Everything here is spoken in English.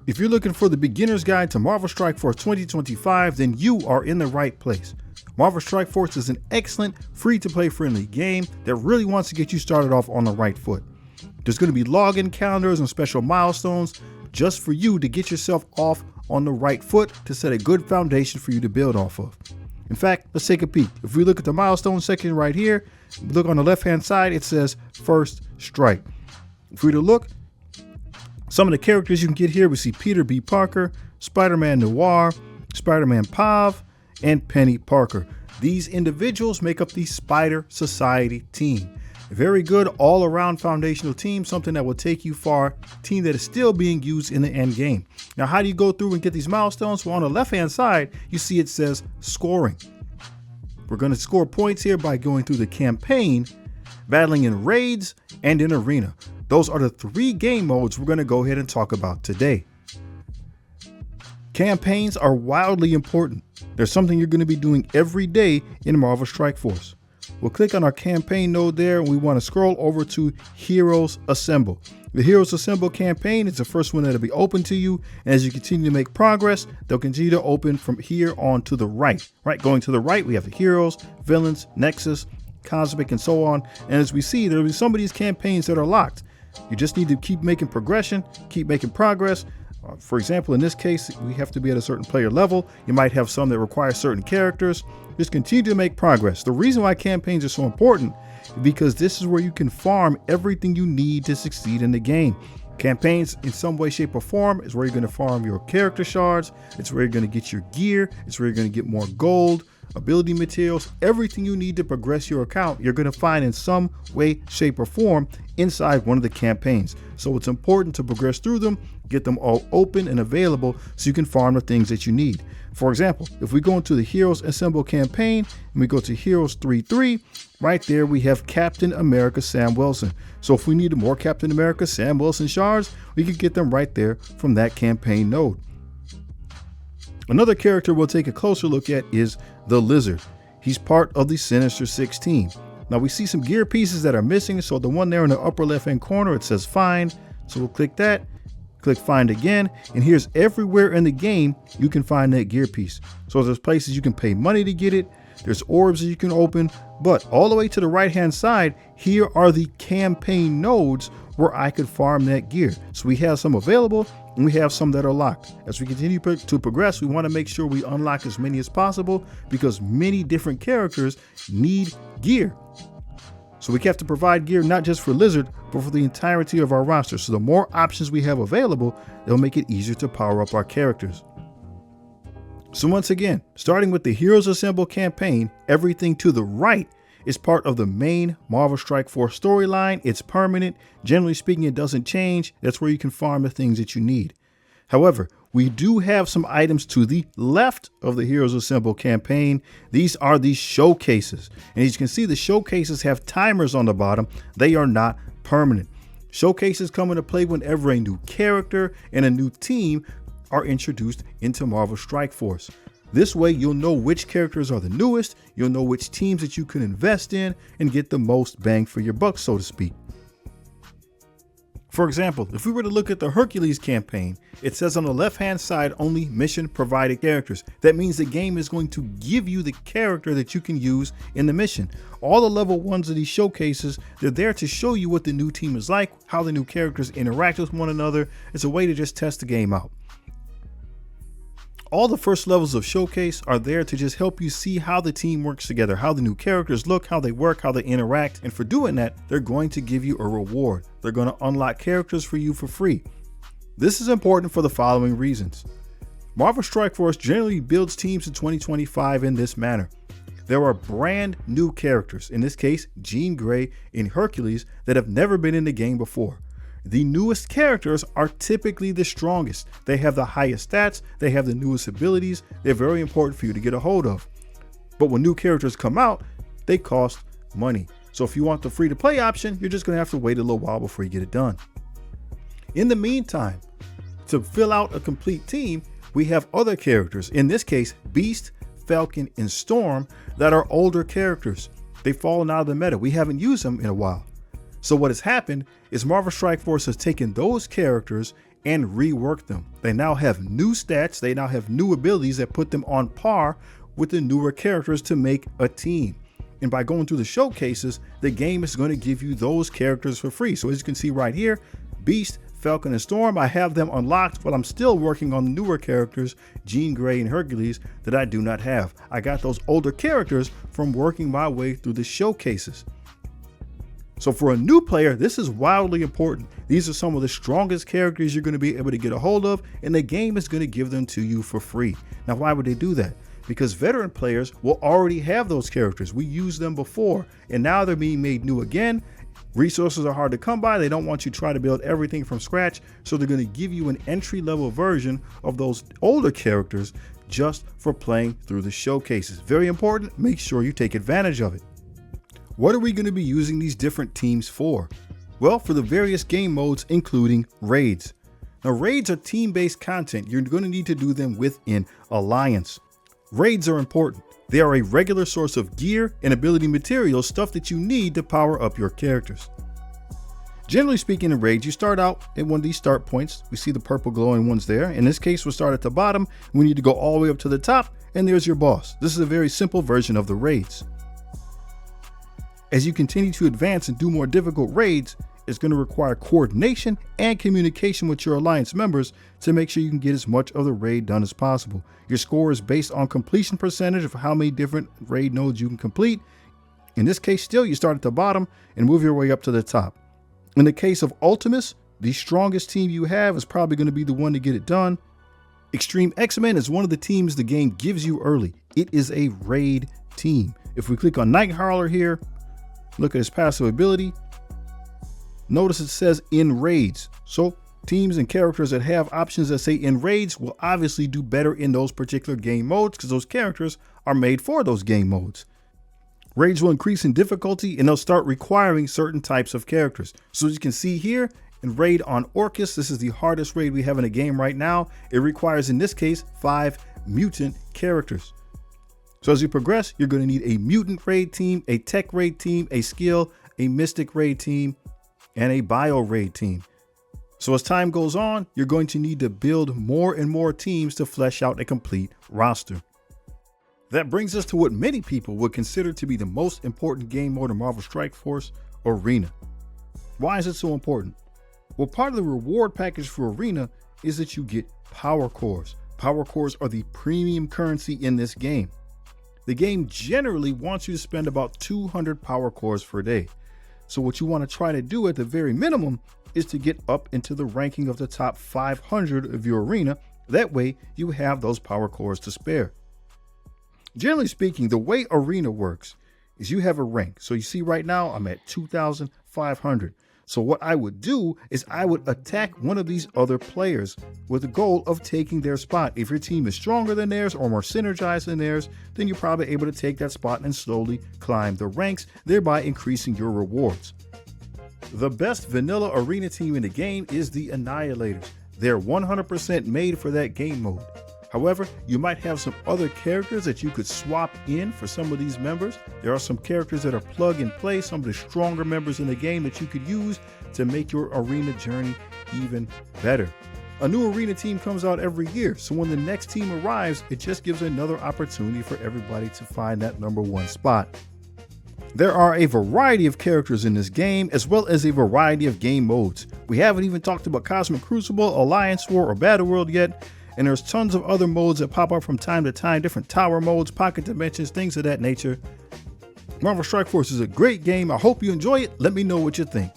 If you're looking for the beginner's guide to Marvel Strike Force 2025, then you are in the right place. Marvel Strike Force is an excellent, free-to-play friendly game that really wants to get you started off on the right foot. There's going to be login calendars and special milestones just for you to get yourself off on the right foot to set a good foundation for you to build off of. In fact, let's take a peek. If we look at the milestone section right here, look on the left-hand side, it says First Strike. If we were to look, some of the characters you can get here, we see Peter B. Parker, Spider-Man Noir, Spider-Man Pav, and Penny Parker. These individuals make up the Spider Society team. A very good all-around foundational team, something that will take you far, team that is still being used in the end game. Now, how do you go through and get these milestones? Well, on the left-hand side, you see it says scoring. We're going to score points here by going through the campaign, battling in raids, and in arena. Those are the 3 game modes we're going to go ahead and talk about today. Campaigns are wildly important. There's something you're going to be doing every day in Marvel Strike Force. We'll click on our campaign node there, and we want to scroll over to Heroes Assemble. The Heroes Assemble campaign is the first one that'll be open to you. And as you continue to make progress, they'll continue to open from here on to the right. Going to the right, we have the heroes, villains, Nexus, Cosmic, and so on. And as we see, there'll be some of these campaigns that are locked. You just need to keep making progression, keep making progress. For example, in this case, we have to be at a certain player level. You might have some that require certain characters. Just continue to make progress. The reason why campaigns are so important is because this is where you can farm everything you need to succeed in the game. Campaigns, in some way, shape, or form, is where you're going to farm your character shards. It's where you're going to get your gear. It's where you're going to get more gold, ability materials, everything you need to progress your account, you're going to find in some way, shape, or form inside one of the campaigns. So it's important to progress through them, get them all open and available so you can farm the things that you need. For example, if we go into the Heroes Assemble campaign and we go to Heroes 3.3, right there we have Captain America Sam Wilson. So if we need more Captain America Sam Wilson shards, we can get them right there from that campaign node. Another character we'll take a closer look at is the Lizard. He's part of the Sinister Six team. Now we see some gear pieces that are missing. So the one there in the upper left hand corner, it says find. So we'll click that, click find again. And here's everywhere in the game you can find that gear piece. So there's places you can pay money to get it. There's orbs that you can open, but all the way to the right hand side, here are the campaign nodes where I could farm that gear. So we have some available and we have some that are locked. As we continue to progress, we want to make sure we unlock as many as possible because many different characters need gear. So we have to provide gear not just for Lizard, but for the entirety of our roster. So the more options we have available, they'll make it easier to power up our characters. So once again, starting with the Heroes Assemble campaign, everything to the right is part of the main Marvel Strike Force storyline. It's permanent. Generally speaking, it doesn't change. That's where you can farm the things that you need. However, we do have some items to the left of the Heroes Assemble campaign. These are the showcases. And as you can see, the showcases have timers on the bottom. They are not permanent. Showcases come into play whenever a new character and a new team are introduced into Marvel Strike Force. This way you'll know which characters are the newest, you'll know which teams that you can invest in and get the most bang for your buck, so to speak. For example, if we were to look at the Hercules campaign, it says on the left hand side only mission provided characters. That means the game is going to give you the character that you can use in the mission. All the level 1s of these showcases, they're there to show you what the new team is like, how the new characters interact with one another. It's a way to just test the game out. All the first levels of Showcase are there to just help you see how the team works together, how the new characters look, how they work, how they interact. And for doing that, they're going to give you a reward. They're going to unlock characters for you for free. This is important for the following reasons. Marvel Strike Force generally builds teams in 2025 in this manner. There are brand new characters, in this case, Jean Grey in Hercules, that have never been in the game before. The newest characters are typically the strongest. They have the highest stats, they have the newest abilities, they're very important for you to get a hold of. But when new characters come out, they cost money. So if you want the free to play option, you're just gonna have to wait a little while before you get it done. In the meantime, to fill out a complete team, we have other characters, in this case, Beast, Falcon, and Storm, that are older characters. They've fallen out of the meta. We haven't used them in a while. So what has happened is Marvel Strike Force has taken those characters and reworked them. They now have new stats, they now have new abilities that put them on par with the newer characters to make a team. And by going through the showcases, the game is going to give you those characters for free. So as you can see right here, Beast, Falcon, and Storm, I have them unlocked, but I'm still working on the newer characters, Jean Grey and Hercules, that I do not have. I got those older characters from working my way through the showcases. So for a new player, this is wildly important. These are some of the strongest characters you're going to be able to get a hold of, and the game is going to give them to you for free. Now, why would they do that? Because veteran players will already have those characters. We used them before, and now they're being made new again. Resources are hard to come by. They don't want you to try to build everything from scratch. So they're going to give you an entry-level version of those older characters just for playing through the showcases. Very important. Make sure you take advantage of it. What are we going to be using these different teams for? Well, for the various game modes, including raids. Now, raids are team-based content. You're going to need to do them within Alliance. Raids are important. They are a regular source of gear and ability materials, stuff that you need to power up your characters. Generally speaking, in raids, you start out at one of these start points. We see the purple glowing ones there. In this case, we'll start at the bottom. We need to go all the way up to the top, and there's your boss. This is a very simple version of the raids. As you continue to advance and do more difficult raids, it's going to require coordination and communication with your Alliance members to make sure you can get as much of the raid done as possible. Your score is based on completion percentage of how many different raid nodes you can complete. In this case, still, you start at the bottom and move your way up to the top. In the case of Ultimus, the strongest team you have is probably going to be the one to get it done. Extreme X-Men is one of the teams the game gives you early. It is a raid team. If we click on Night Howler here, look at his passive ability. Notice it says in raids. So teams and characters that have options that say in raids will obviously do better in those particular game modes because those characters are made for those game modes. Raids will increase in difficulty and they'll start requiring certain types of characters. So as you can see here in raid on Orcus, this is the hardest raid we have in the game right now. It requires, in this case, 5 mutant characters. So as you progress, you're going to need a mutant raid team, a tech raid team, a skill, a mystic raid team, and a bio raid team. So as time goes on, you're going to need to build more and more teams to flesh out a complete roster. That brings us to what many people would consider to be the most important game mode in Marvel Strike Force, Arena. Why is it so important? Well, part of the reward package for Arena is that you get power cores. Power cores are the premium currency in this game. The game generally wants you to spend about 200 power cores per day. So what you want to try to do at the very minimum is to get up into the ranking of the top 500 of your arena. That way you have those power cores to spare. Generally speaking, the way Arena works is you have a rank. So you see right now I'm at 2,500. So what I would do is I would attack one of these other players with the goal of taking their spot. If your team is stronger than theirs or more synergized than theirs, then you're probably able to take that spot and slowly climb the ranks, thereby increasing your rewards. The best vanilla arena team in the game is the Annihilators. They're 100% made for that game mode. However, you might have some other characters that you could swap in for some of these members. There are some characters that are plug and play, some of the stronger members in the game that you could use to make your arena journey even better. A new arena team comes out every year, so when the next team arrives, it just gives another opportunity for everybody to find that #1 spot. There are a variety of characters in this game, as well as a variety of game modes. We haven't even talked about Cosmic Crucible, Alliance War, or Battle World yet. And there's tons of other modes that pop up from time to time, different tower modes, pocket dimensions, things of that nature. Marvel Strike Force is a great game. I hope you enjoy it. Let me know what you think.